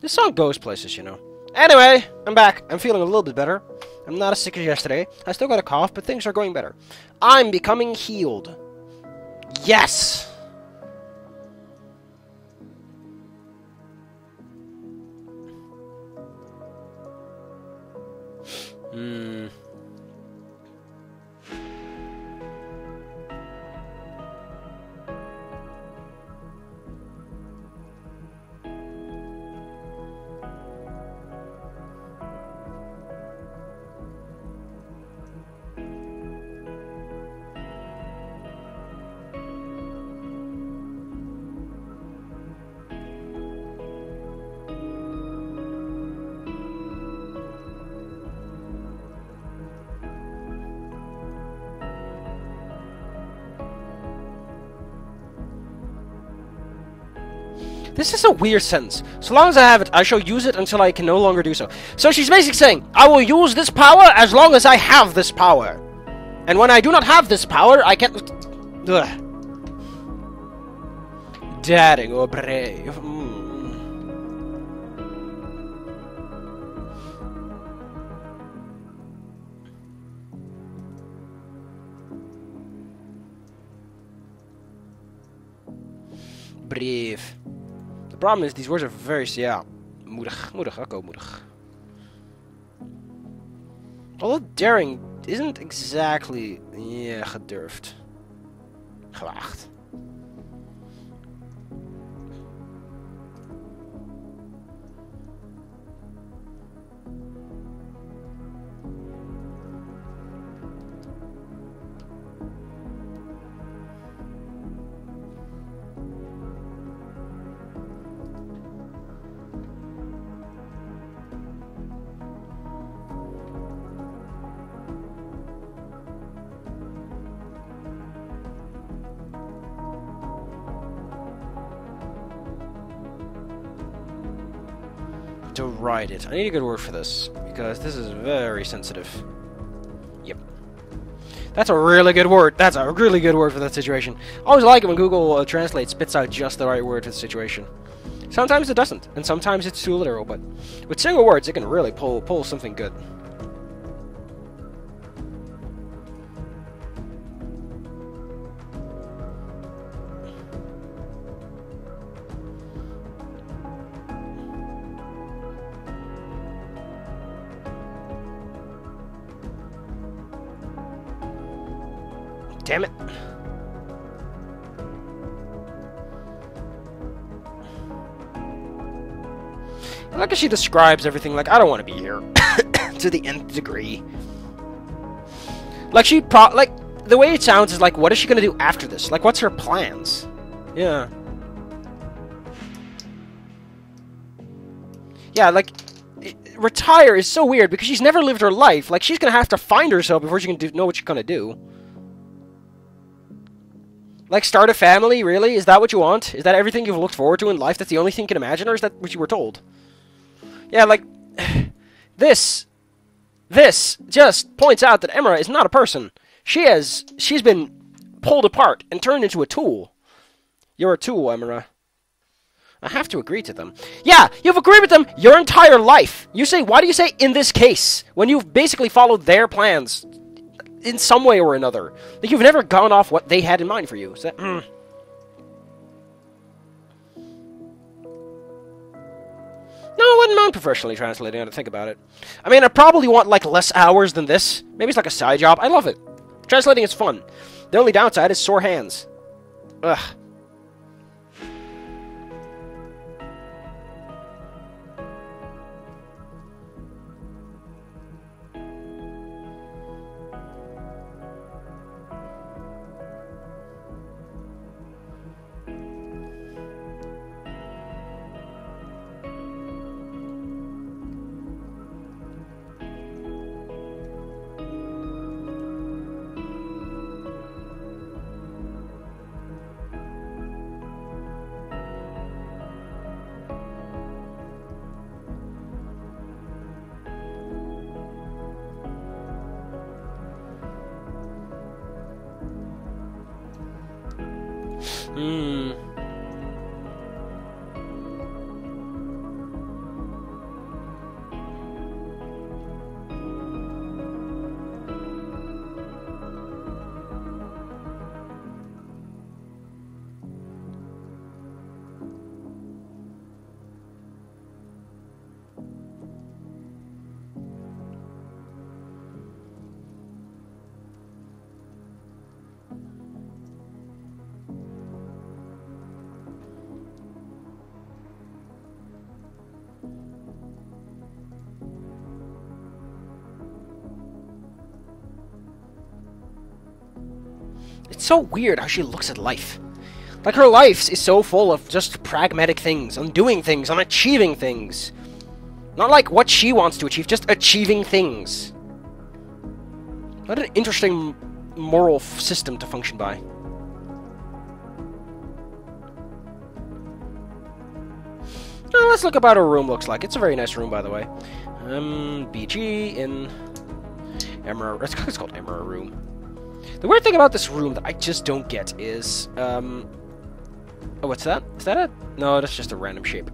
This song goes places, you know. Anyway, I'm back. I'm feeling a little bit better. I'm not as sick as yesterday. I still got a cough, but things are going better. I'm becoming healed. Yes! This is a weird sentence. So long as I have it, I shall use it until I can no longer do so. So she's basically saying, I will use this power as long as I have this power. And when I do not have this power, I can't... Ugh. Daring or brave. Brave. The problem is, these words are very... Ja, moedig, ook moedig. Although daring isn't exactly... Yeah, gedurfd. Gewaagd. Derided. I need a good word for this, because this is very sensitive. Yep. That's a really good word. That's a really good word for that situation. I always like it when Google Translate spits out just the right word for the situation. Sometimes it doesn't, and sometimes it's too literal, but with single words, it can really pull something good. Damn it. I like how she describes everything like, I don't want to be here. To the nth degree. Like, like, the way it sounds is like, what is she going to do after this? Like, what's her plans? Yeah. Yeah, like, retire is so weird because she's never lived her life. Like, she's going to have to find herself before she can know what she's going to do. Like, start a family, really? Is that what you want? Is that everything you've looked forward to in life? That's the only thing you can imagine? Or is that what you were told? Yeah, like, this just points out that Emera is not a person. She's been pulled apart and turned into a tool. You're a tool, Emera. I have to agree to them. Yeah, you've agreed with them your entire life. Why do you say in this case, when you've basically followed their plans in some way or another? Like, you've never gone off what they had in mind for you. So that, No, I wouldn't mind professionally translating now to think about it. I mean, I probably want, like, less hours than this. Maybe it's like a side job. I love it. Translating is fun. The only downside is sore hands. Ugh. It's so weird how she looks at life. Like, her life is so full of just pragmatic things, on doing things, on achieving things. Not like what she wants to achieve, just achieving things. What an interesting moral system to function by. Now, let's look at what her room looks like. It's a very nice room, by the way. BG in Emera. It's called Emera room. The weird thing about this room that I just don't get is, oh, what's that? Is that it? No, that's just a random shape.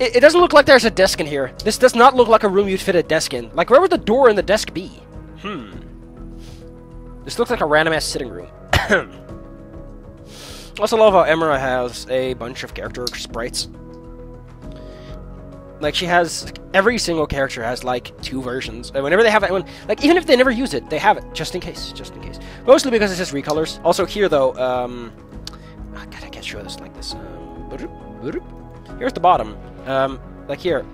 It doesn't look like there's a desk in here. This does not look like a room you'd fit a desk in. Like, where would the door in the desk be? This looks like a random-ass sitting room. Also love how Emera has a bunch of character sprites. Like, she has... Every single character has, like, 2 versions. And whenever they have it... Like, even if they never use it, they have it. Just in case. Just in case. Mostly because it's just recolors. Also, here, though, oh, God, I can't show this like this. Here's the bottom. Like here.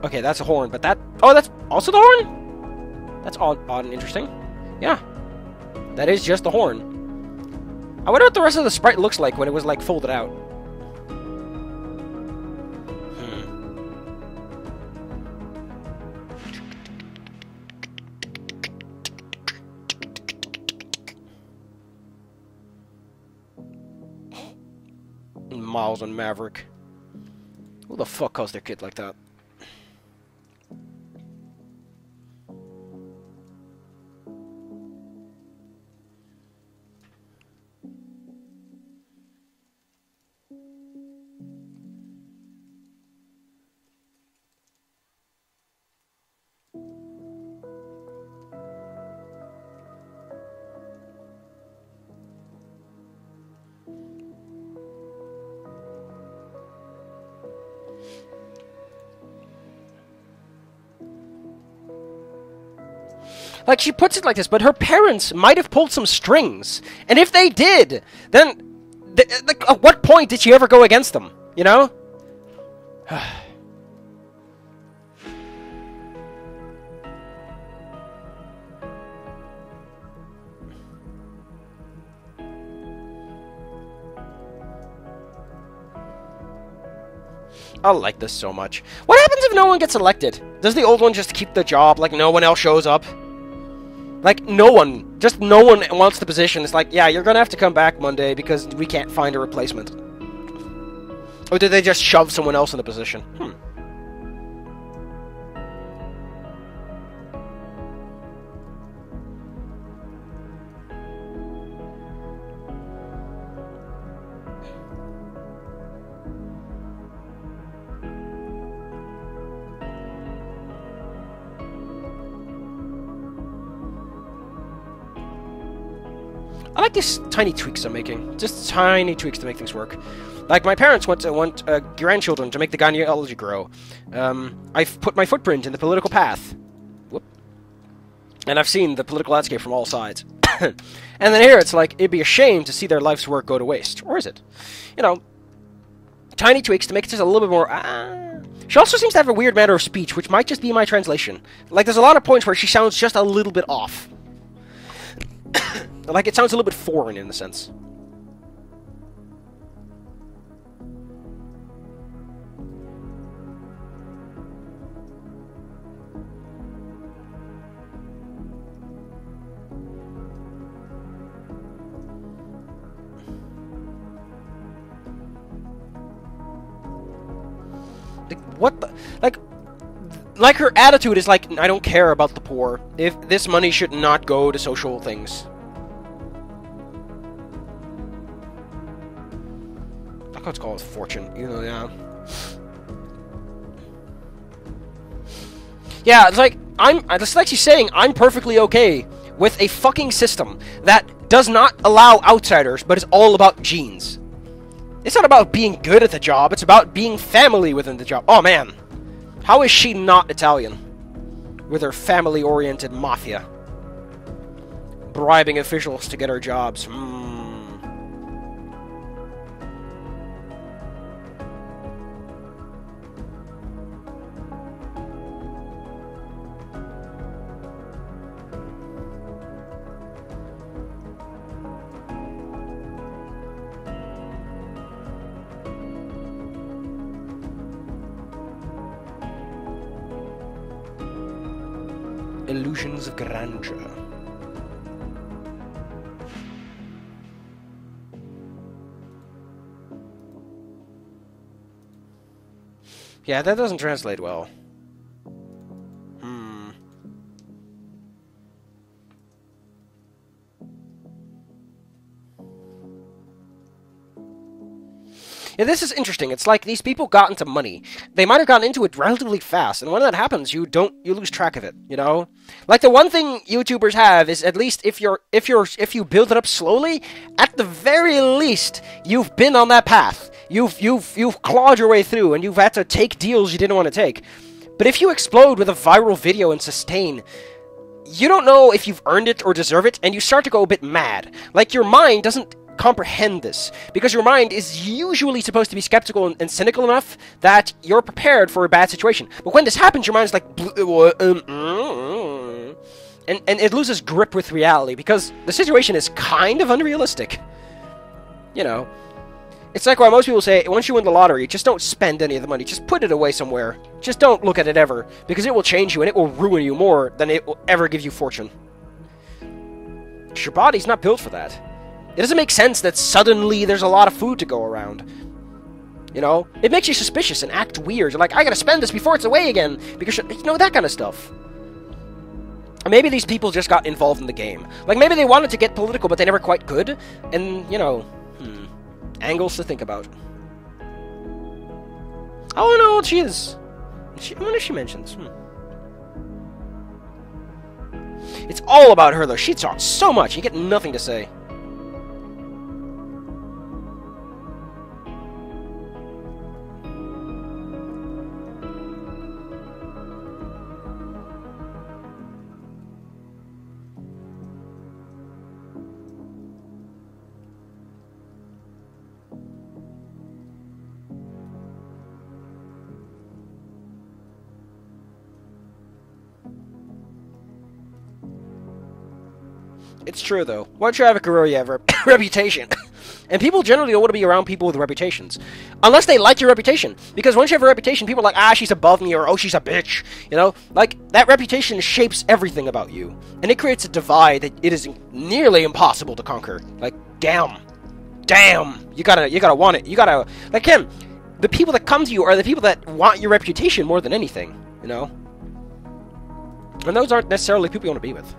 Okay, that's a horn, but that... Oh, that's also the horn? That's odd and interesting. Yeah. That is just the horn. I wonder what the rest of the sprite looks like when it was, like, folded out. Miles and Maverick. Who the fuck calls their kid like that? Like, she puts it like this, but her parents might have pulled some strings. And if they did, then... like, at what point did she ever go against them? You know? I like this so much. What happens if no one gets elected? Does the old one just keep the job, like no one else shows up? Like, no one. Just no one wants the position. It's like, yeah, you're gonna have to come back Monday because we can't find a replacement. Or did they just shove someone else in the position? I like these tiny tweaks I'm making. Just tiny tweaks to make things work. Like, my parents want grandchildren to make the genealogy grow. I've put my footprint in the political path. Whoop. And I've seen the political landscape from all sides. And then here it's like, it'd be a shame to see their life's work go to waste. Or is it? You know, tiny tweaks to make it just a little bit more... She also seems to have a weird manner of speech, which might just be my translation. Like, there's a lot of points where she sounds just a little bit off. Like, it sounds a little bit foreign in a sense. Like, what the... Like, her attitude is like, I don't care about the poor. If this money should not go to social things. That's what it's called, fortune. You know, yeah. Yeah, it's like, it's like she's saying, I'm perfectly okay with a fucking system that does not allow outsiders, but is all about genes. It's not about being good at the job, it's about being family within the job. Oh, man. How is she not Italian? With her family-oriented mafia. Bribing officials to get her jobs. Illusions of grandeur. Yeah, that doesn't translate well. Yeah, this is interesting. It's like these people got into money. They might have gotten into it relatively fast, and when that happens, you lose track of it, you know? Like the one thing YouTubers have is at least if you build it up slowly, at the very least, you've been on that path. You've clawed your way through, and you've had to take deals you didn't want to take. But if you explode with a viral video and sustain, you don't know if you've earned it or deserve it, and you start to go a bit mad. Like your mind doesn't comprehend this, because your mind is usually supposed to be skeptical and cynical enough that you're prepared for a bad situation. But when this happens, your mind's like, and it loses grip with reality, because the situation is kind of unrealistic. You know, it's like why most people say, once you win the lottery, just don't spend any of the money, just put it away somewhere. Just don't look at it ever, because it will change you and it will ruin you more than it will ever give you fortune. Your body's not built for that. It doesn't make sense that suddenly there's a lot of food to go around. You know? It makes you suspicious and act weird. You're like, I gotta spend this before it's away again. Because, you know, that kind of stuff. Or maybe these people just got involved in the game. Like, maybe they wanted to get political, but they never quite could. And, you know, angles to think about. Oh, no, what she is. I wonder if she mentions. It's all about her, though. She talks so much. You get nothing to say. It's true, though. Once you have a career, you have a reputation. And people generally don't want to be around people with reputations. Unless they like your reputation. Because once you have a reputation, people are like, ah, she's above me, or oh, she's a bitch. You know? Like, that reputation shapes everything about you. And it creates a divide that it is nearly impossible to conquer. Like, damn. You gotta want it. You gotta... Like him. The people that come to you are the people that want your reputation more than anything. You know? And those aren't necessarily people you want to be with.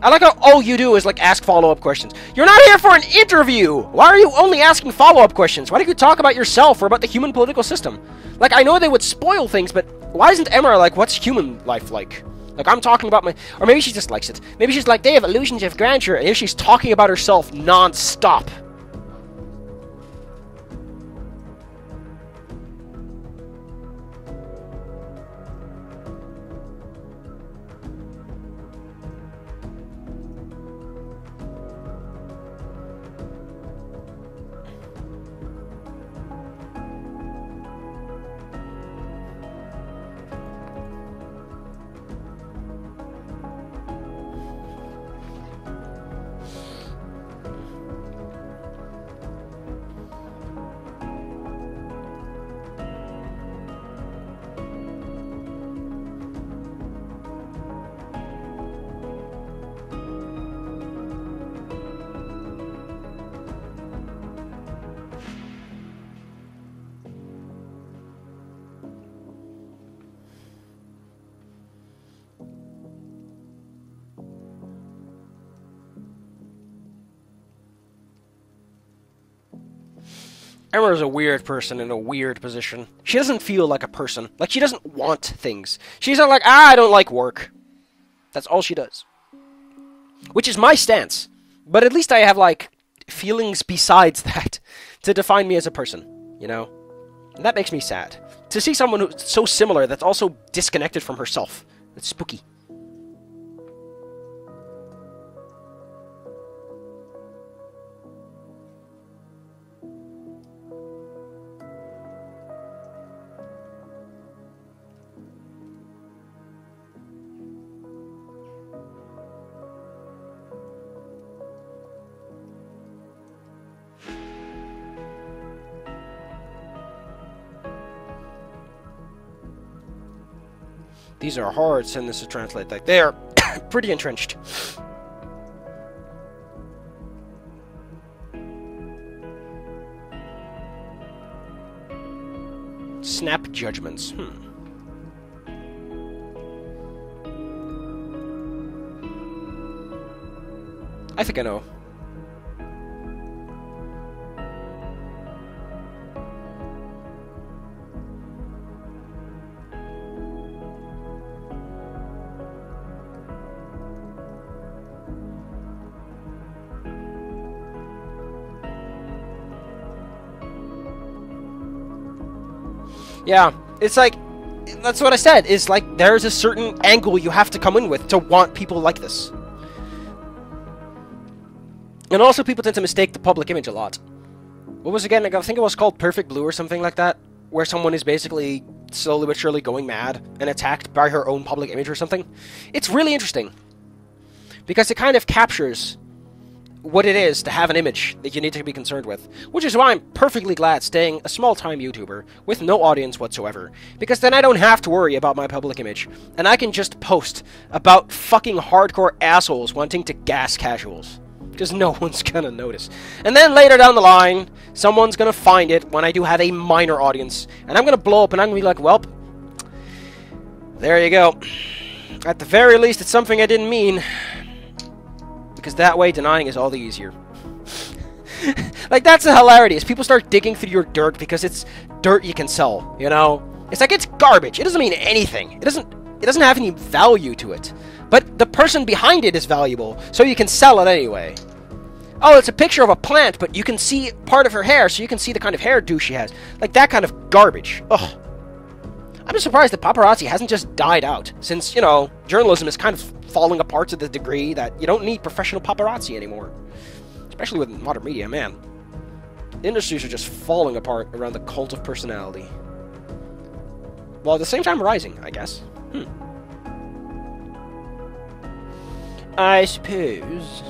I like how all you do is, like, ask follow-up questions. You're not here for an interview! Why are you only asking follow-up questions? Why don't you talk about yourself or about the human political system? Like, I know they would spoil things, but why isn't Emera like, what's human life like? Like, I'm talking about my... Or maybe she just likes it. Maybe she's like, they have illusions of grandeur, and here she's talking about herself non-stop. Emera's a weird person in a weird position. She doesn't feel like a person. Like, she doesn't want things. She's not like, I don't like work. That's all she does. Which is my stance. But at least I have, like, feelings besides that to define me as a person, you know? And that makes me sad. To see someone who's so similar that's also disconnected from herself. It's spooky. These are hard sentences to translate. Like, they are pretty entrenched. Snap judgments. I think I know. Yeah, it's like, that's what I said. It's like there's a certain angle you have to come in with to want people like this. And also, people tend to mistake the public image a lot. What was it again? I think it was called Perfect Blue or something like that, where someone is basically slowly but surely going mad and attacked by her own public image or something. It's really interesting, because it kind of captures what it is to have an image that you need to be concerned with, which is why I'm perfectly glad staying a small-time YouTuber with no audience whatsoever, because then I don't have to worry about my public image, and I can just post about fucking hardcore assholes wanting to gas casuals, because no one's gonna notice. And then later down the line, someone's gonna find it when I do have a minor audience, and I'm gonna blow up and I'm gonna be like, welp, there you go. At the very least, it's something I didn't mean. Because that way, denying is all the easier. Like, that's the hilarity, is people start digging through your dirt because it's dirt you can sell, you know? It's like, it's garbage. It doesn't mean anything. It doesn't have any value to it. But the person behind it is valuable, so you can sell it anyway. Oh, it's a picture of a plant, but you can see part of her hair, so you can see the kind of hairdo she has. Like, that kind of garbage. Ugh. I'm just surprised that paparazzi hasn't just died out, since, you know, journalism is kind of falling apart to the degree that you don't need professional paparazzi anymore. Especially with modern media, man. Industries are just falling apart around the cult of personality. While at the same time rising, I guess. I suppose.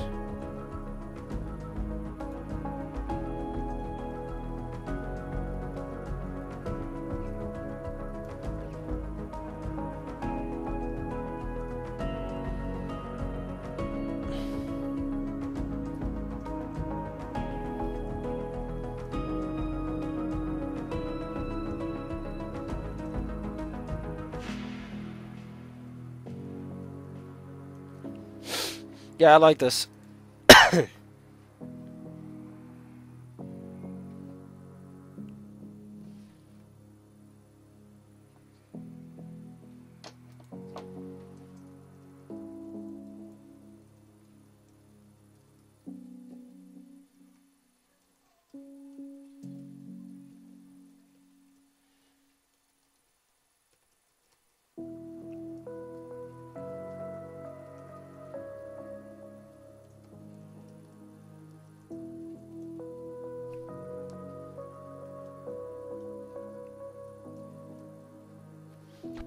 Yeah, I like this.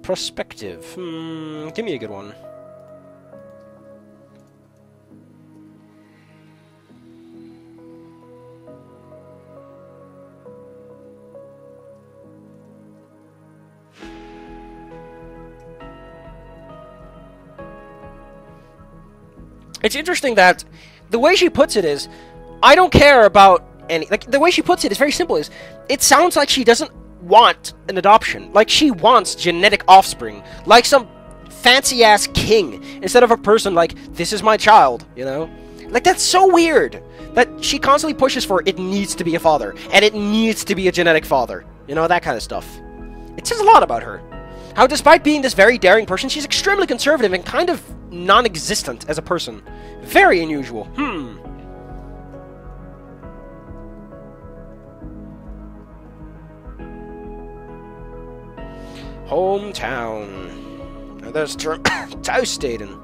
Perspective. Give me a good one. It's interesting that the way she puts it is, I don't care about any... Like, the way she puts it is very simple. Is it sounds like she doesn't want an adoption. Like, she wants genetic offspring. Like some fancy-ass king. Instead of a person like, this is my child, you know? Like, that's so weird. That she constantly pushes for, it needs to be a father. And it needs to be a genetic father. You know, that kind of stuff. It says a lot about her. How despite being this very daring person, she's extremely conservative and kind of non-existent as a person. Very unusual. Hometown. Now there's Touwsteden.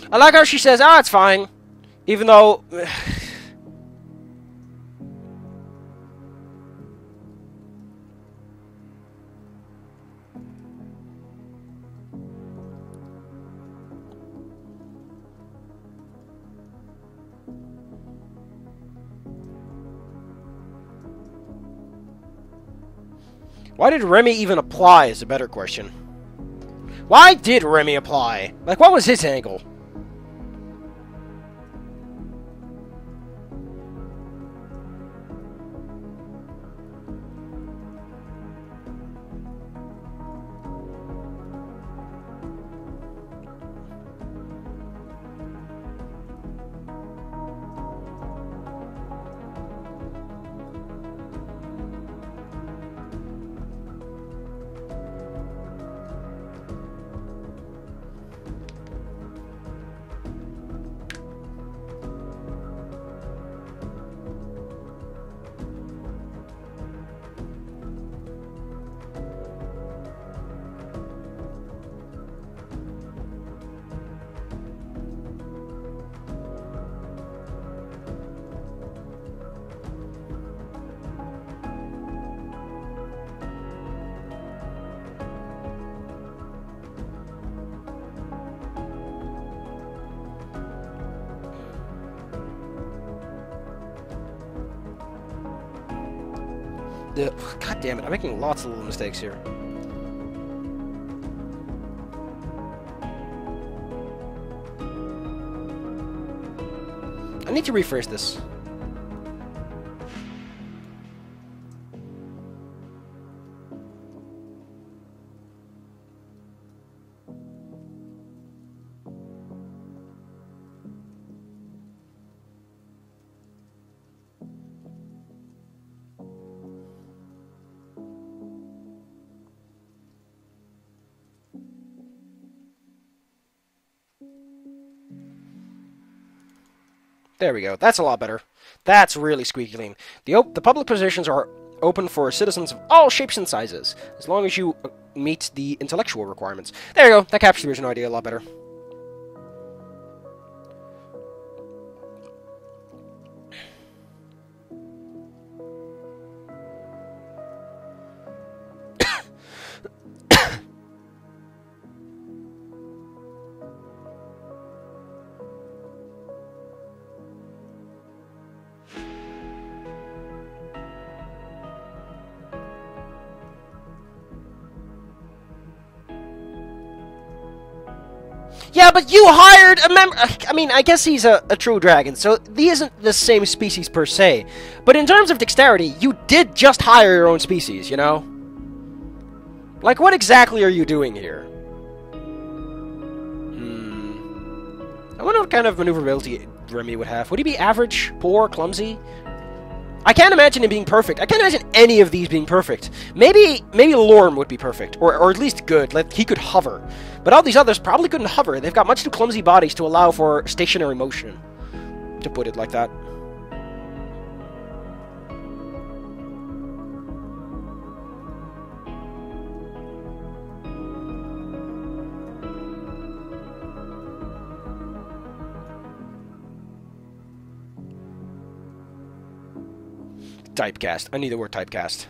I like how she says, "Ah, it's fine," even though. Why did Remy even apply is a better question. Why did Remy apply? Like, what was his angle? God damn it, I'm making lots of little mistakes here. I need to rephrase this. There we go. That's a lot better. That's really squeaky clean. The public positions are open for citizens of all shapes and sizes, as long as you meet the intellectual requirements. There you go. That captures the original idea a lot better. Yeah, but you hired a member. I mean, I guess he's a true dragon, so he isn't the same species per se. But in terms of dexterity, you did just hire your own species, you know? Like, what exactly are you doing here? I wonder what kind of maneuverability Remy would have. Would he be average, poor, clumsy? I can't imagine him being perfect. I can't imagine any of these being perfect. Maybe Lorm would be perfect, or at least good. Like, he could hover. But all these others probably couldn't hover. They've got much too clumsy bodies to allow for stationary motion, to put it like that. Typecast. I need the word typecast.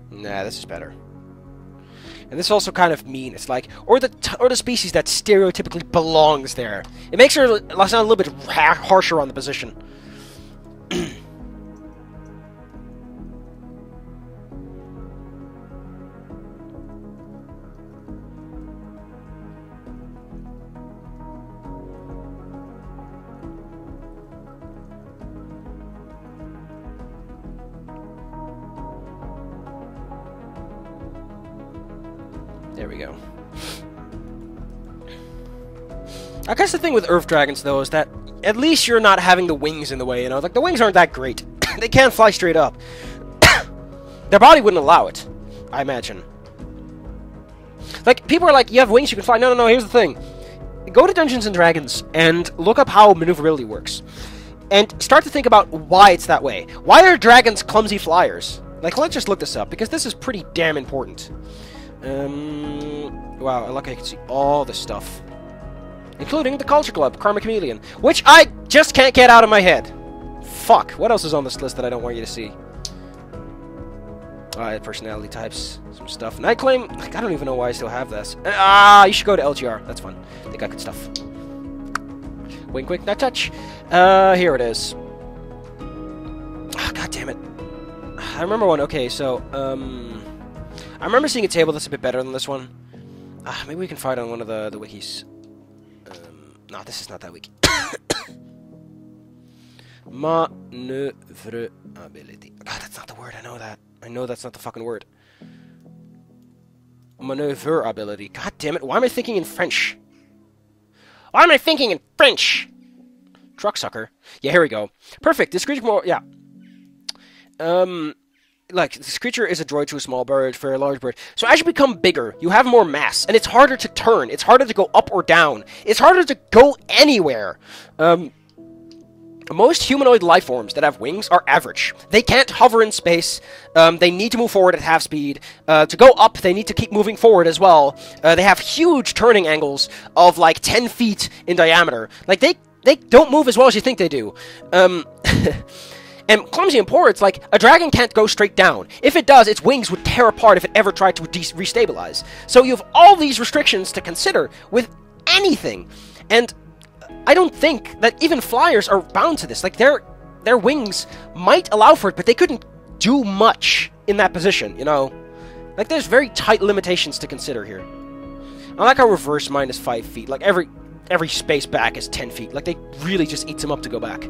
Nah, this is better. And this is also kind of mean. It's like, or the species that stereotypically belongs there. It makes her sound a little bit harsher on the position. There we go. I guess the thing with Earth Dragons, though, is that at least you're not having the wings in the way, you know? Like, the wings aren't that great. They can't fly straight up. Their body wouldn't allow it, I imagine. Like, people are like, you have wings, you can fly. No, no, no, here's the thing. Go to Dungeons & Dragons and look up how maneuverability works. And start to think about why it's that way. Why are dragons clumsy flyers? Like, let's just look this up, because this is pretty damn important. Wow, I can see all this stuff. Including the Culture Club, Karma Chameleon, which I just can't get out of my head. Fuck, what else is on this list that I don't want you to see? Personality types, some stuff. Night claim, like, I don't even know why I still have this. You should go to LGR. That's fun. They got good stuff. Wink, wink, not touch. Here it is. God damn it. I remember one. Okay, so, I remember seeing a table that's a bit better than this one. Maybe we can find on one of the wikis. No, this is not that wiki. Maneuverability. God, that's not the word. I know that. I know that's not the fucking word. Maneuverability. God damn it. Why am I thinking in French? Why am I thinking in French? Truck sucker. Yeah, here we go. Perfect. This creature more... Yeah. Like, this creature is a droid to a small bird for a large bird. So as you become bigger, you have more mass, and it's harder to turn. It's harder to go up or down. It's harder to go anywhere. Most humanoid life forms that have wings are average. They can't hover in space. They need to move forward at half speed. To go up, they need to keep moving forward as well. They have huge turning angles of like 10 feet in diameter. Like, they don't move as well as you think they do. And clumsy and poor, it's like, a dragon can't go straight down. If it does, its wings would tear apart if it ever tried to restabilize. So you have all these restrictions to consider with anything. And I don't think that even flyers are bound to this. Like, their wings might allow for it, but they couldn't do much in that position, you know? Like, there's very tight limitations to consider here. I like how reverse mine is 5 feet. Like, every space back is 10 feet. Like, they really just eats them up to go back.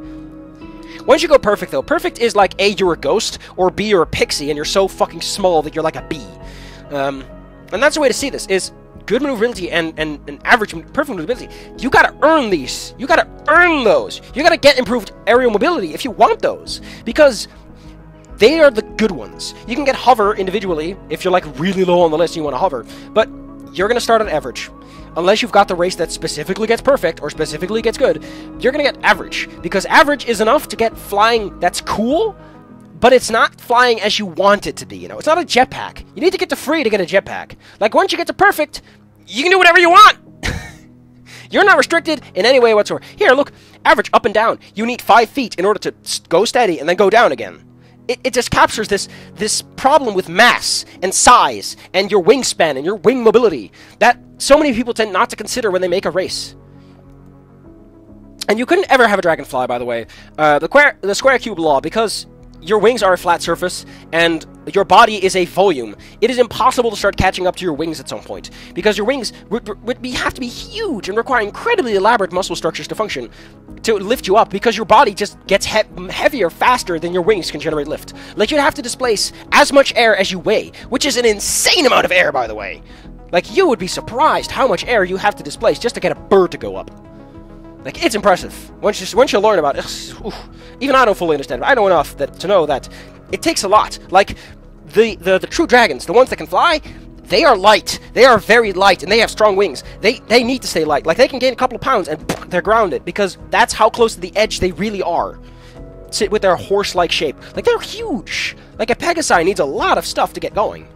Once you go perfect, though, perfect is like A, you're a ghost, or B, you're a pixie, and you're so fucking small that you're like a bee. And that's the way to see this, is good maneuverability and average perfect maneuverability. You gotta earn these. You gotta earn those. You gotta get improved aerial mobility if you want those. Because they are the good ones. You can get hover individually if you're like really low on the list and you want to hover. But you're gonna start at average. Unless you've got the race that specifically gets perfect or specifically gets good, you're going to get average. Because average is enough to get flying that's cool, but it's not flying as you want it to be, you know? It's not a jetpack. You need to get to free to get a jetpack. Like, once you get to perfect, you can do whatever you want! You're not restricted in any way whatsoever. Here, look, average up and down. You need 5 feet in order to go steady and then go down again. It just captures this problem with mass and size and your wingspan and your wing mobility that so many people tend not to consider when they make a race. And you couldn't ever have a dragonfly, by the way. The square cube law, because your wings are a flat surface and your body is a volume, it is impossible to start catching up to your wings at some point, because your wings would have to be huge and require incredibly elaborate muscle structures to function to lift you up, because your body just gets heavier faster than your wings can generate lift. Like, you'd have to displace as much air as you weigh, which is an insane amount of air, by the way. Like, you would be surprised how much air you have to displace just to get a bird to go up. Like, it's impressive. Once you learn about it, even I don't fully understand it, but I know enough to know that it takes a lot. Like, the true dragons, the ones that can fly, they are light. They are very light, and they have strong wings. They need to stay light. Like, they can gain a couple of pounds, and they're grounded, because that's how close to the edge they really are. Sit with their horse-like shape. Like, they're huge. Like, a Pegasi needs a lot of stuff to get going.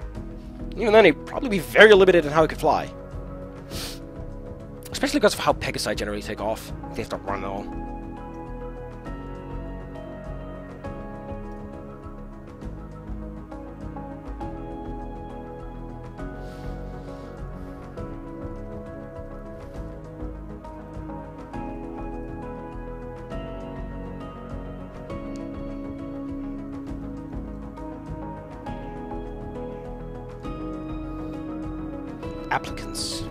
Even then, he'd probably be very limited in how he could fly. Especially because of how Pegasi generally take off. They have to run all. Applicants.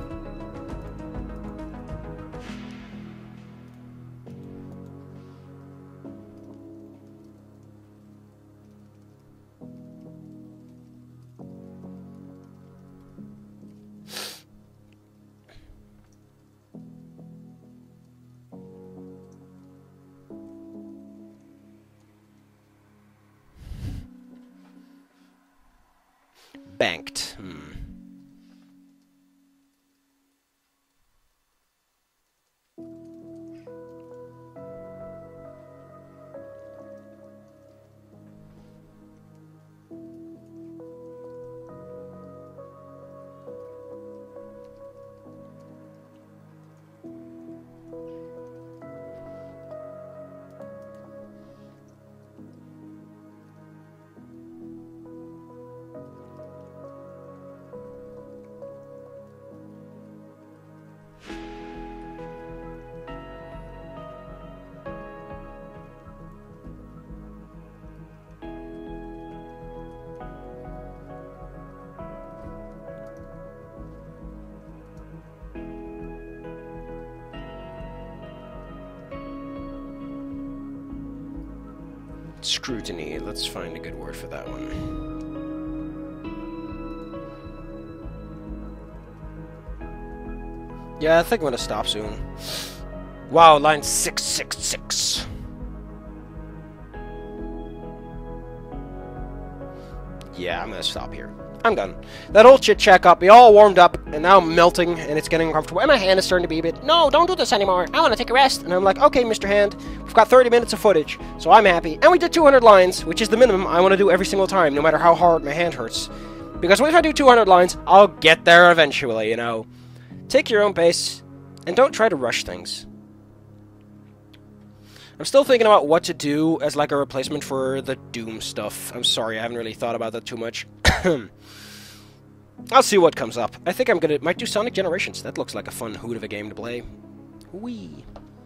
Banked. Scrutiny. Let's find a good word for that one. Yeah, I think I'm gonna stop soon. Wow, line 666. Yeah, I'm gonna stop here. I'm done. That old chit-chat got me all warmed up, and now I'm melting, and it's getting uncomfortable, and my hand is starting to be a bit, no, don't do this anymore, I want to take a rest. And I'm like, okay, Mr. Hand, we've got 30 minutes of footage, so I'm happy. And we did 200 lines, which is the minimum I want to do every single time, no matter how hard my hand hurts. Because if I do 200 lines, I'll get there eventually, you know. Take your own pace, and don't try to rush things. I'm still thinking about what to do as like a replacement for the Doom stuff. I'm sorry, I haven't really thought about that too much. I'll see what comes up. I think might do Sonic Generations. That looks like a fun hoot of a game to play. Whee!